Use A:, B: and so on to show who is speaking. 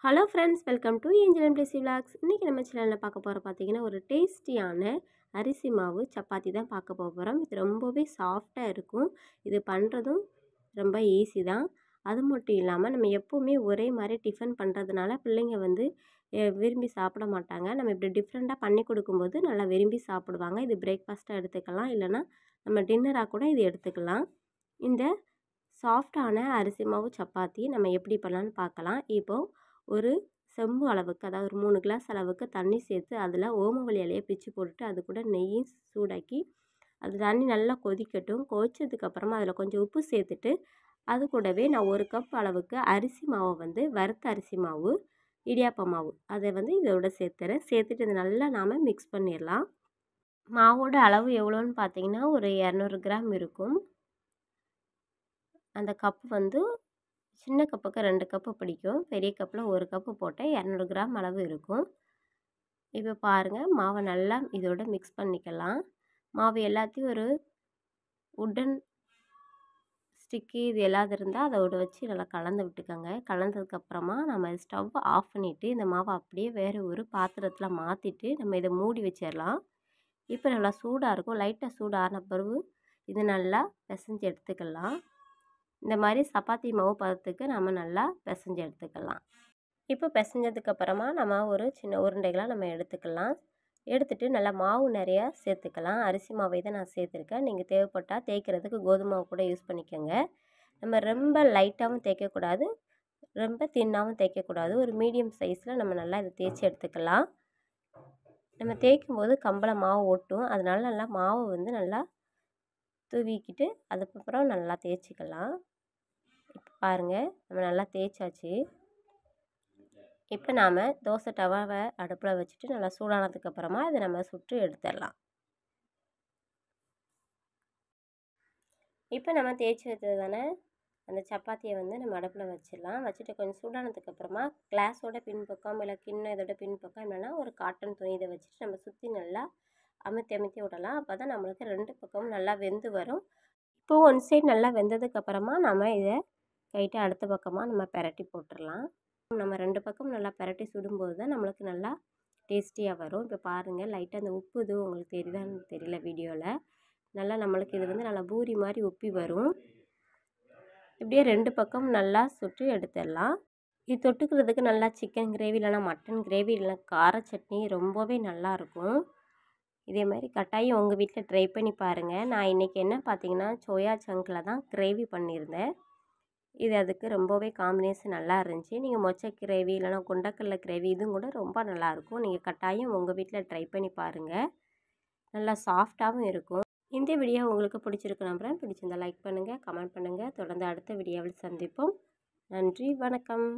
A: Hello friends, welcome to angel and Blessy vlogs. இன்றைக்கி நம்ம சேனலில் பார்க்க போகிற பார்த்தீங்கன்னா ஒரு டேஸ்டியான அரிசி மாவு சப்பாத்தி தான் பார்க்க போகிறோம். இது ரொம்பவே சாஃப்டாக இருக்கும். இது பண்ணுறதும் ரொம்ப ஈஸி தான். அது மட்டும் இல்லாமல் நம்ம எப்போவுமே ஒரே மாதிரி டிஃபன் பண்ணுறதுனால பிள்ளைங்க விரும்பி சாப்பிட மாட்டாங்க. நம்ம இப்படி டிஃப்ரெண்ட்டாக பண்ணி கொடுக்கும்போது நல்லா விரும்பி சாப்பிடுவாங்க. இது பிரேக்ஃபாஸ்ட்டாக எடுத்துக்கலாம், இல்லைனா நம்ம டின்னராக கூட இது எடுத்துக்கலாம். இந்த சாஃப்டான அரிசி மாவு சப்பாத்தி நம்ம எப்படி பண்ணலான்னு பார்க்கலாம். இப்போது ஒரு செம்பு அளவுக்கு, அதாவது ஒரு 3 கிளாஸ் அளவுக்கு தண்ணி சேர்த்து அதில் ஓமவல்லி இலையை பிச்சு போட்டுட்டு அது கூட நெய்யும் சூடாக்கி அது தண்ணி நல்லா கொதிக்கட்டும். கொதிச்சதுக்கப்புறமா அதில் கொஞ்சம் உப்பு சேர்த்துட்டு அது கூடவே நான் 1 கப் அளவுக்கு அரிசி மாவை வறுத்த அரிசி மாவு, இடியாப்ப மாவு அதை இதோட சேர்த்துட்டு இது நல்லா நாம் மிக்ஸ் பண்ணிடலாம். மாவோட அளவு எவ்வளோன்னு பார்த்தீங்கன்னா ஒரு 200 கிராம் இருக்கும். அந்த கப்பு சின்ன கப்புக்கு 2 கப்பு பிடிக்கும். பெரிய கப்பில் 1 கப்பு போட்டால் 200 கிராம் அளவு இருக்கும். இப்போ பாருங்கள், மாவை நல்லா இதோட மிக்ஸ் பண்ணிக்கலாம். மாவு எல்லாத்தையும் ஒரு உட்டன் ஸ்டிக்கு இது எல்லாது இருந்தால் அதோட வச்சு நல்லா கலந்து விட்டுக்கோங்க. கலந்ததுக்கப்புறமா நம்ம ஸ்டவ் ஆஃப் பண்ணிவிட்டு இந்த மாவை அப்படியே வேறு ஒரு பாத்திரத்தில் மாற்றிட்டு நம்ம இதை மூடி வச்சிடலாம். இப்போ நல்லா சூடாக இருக்கும். லைட்டாக சூடான பிறகு இது நல்லா பிசைஞ்சு எடுத்துக்கலாம். இந்த மாதிரி சப்பாத்தி மாவு பதத்துக்கு நம்ம நல்லா பிசைஞ்சு எடுத்துக்கலாம். இப்போ பிசைஞ்சதுக்கப்புறமா நம்ம ஒரு சின்ன உருண்டைகளாக நம்ம எடுத்துக்கலாம். எடுத்துகிட்டு நல்லா மாவு நிறையா சேர்த்துக்கலாம். அரிசி மாவை தான் நான் சேர்த்துருக்கேன். நீங்கள் தேவைப்பட்டால் தேய்க்கிறதுக்கு கோதுமை மாவு கூட யூஸ் பண்ணிக்கோங்க. நம்ம ரொம்ப லைட்டாகவும் தேய்க்கக்கூடாது, ரொம்ப தின்னாகவும் தேய்க்கக்கூடாது. ஒரு மீடியம் சைஸில் நம்ம நல்லா இதை தேய்ச்சி எடுத்துக்கலாம். நம்ம தேய்க்கும் போது கம்பளம் மாவு ஒட்டும், அதனால நல்லா மாவை நல்லா தூவிக்கிட்டு அதுக்கப்புறம் நல்லா தேய்ச்சிக்கலாம். இப்போ பாருங்கள், நம்ம நல்லா தேய்ச்சாச்சு. இப்போ நாம் தோசை டவாவை அடுப்பில் வச்சுட்டு நல்லா சூடானதுக்கப்புறமா இதை நம்ம சுட்டு எடுத்துடலாம். இப்போ நம்ம தேய்ச்சி வச்சது தானே அந்த சப்பாத்தியை நம்ம அடுப்பில் வச்சிடலாம். வச்சுட்டு கொஞ்சம் சூடானதுக்கப்புறமா கிளாஸோட பின்பக்கம் இல்லை கிண்ணம் இதோட பின்பக்கம் இல்லைன்னா ஒரு காட்டன் துணி இதை வச்சுட்டு நம்ம சுற்றி நல்லா அமுத்தி விடலாம். அப்போ தான் நம்மளுக்கு 2 பக்கமும் நல்லா வெந்து வரும். இப்போது ஒன் சைடு நல்லா வெந்ததுக்கப்புறமா நம்ம இதை கைட்டு அடுத்த பக்கமாக நம்ம பெரட்டி போட்டுடலாம். நம்ம 2 பக்கம் நல்லா பெரட்டி சுடும்போது தான் நம்மளுக்கு நல்லா டேஸ்டியாக வரும். இப்போ பாருங்கள், லைட்டாக அந்த உப்பு இது உங்களுக்கு தெரியுதான்னு தெரியல வீடியோவில். நல்லா நம்மளுக்கு இது நல்லா பூரி மாதிரி உப்பி வரும். இப்படியே 2 பக்கம் நல்லா சுட்டு எடுத்துடலாம். இது தொட்டுக்கிறதுக்கு நல்லா சிக்கன் கிரேவி இல்லைனா மட்டன் கிரேவி இல்லைனா கார சட்னி ரொம்பவே நல்லாயிருக்கும். இதே மாதிரி கட்டாயம் உங்கள் வீட்டில் ட்ரை பண்ணி பாருங்கள். நான் இன்றைக்கி என்ன பார்த்தீங்கன்னா சோயா சங்கில் தான் கிரேவி பண்ணியிருந்தேன். இது அதுக்கு ரொம்பவே காம்பினேஷன் நல்லா இருந்துச்சு. நீங்கள் மொச்சை கிரேவி இல்லைனா கொண்டக்கடலை கிரேவி இதுவும் கூட ரொம்ப நல்லாயிருக்கும். நீங்கள் கட்டாயம் உங்கள் வீட்டில் ட்ரை பண்ணி பாருங்கள். நல்லா சாஃப்டாகவும் இருக்கும். இந்த வீடியோ உங்களுக்கு பிடிச்சிருக்கு நம்புகிறேன். பிடிச்சிருந்தால் லைக் பண்ணுங்கள், கமெண்ட் பண்ணுங்கள். தொடர்ந்து அடுத்த வீடியோவில் சந்திப்போம். நன்றி, வணக்கம்.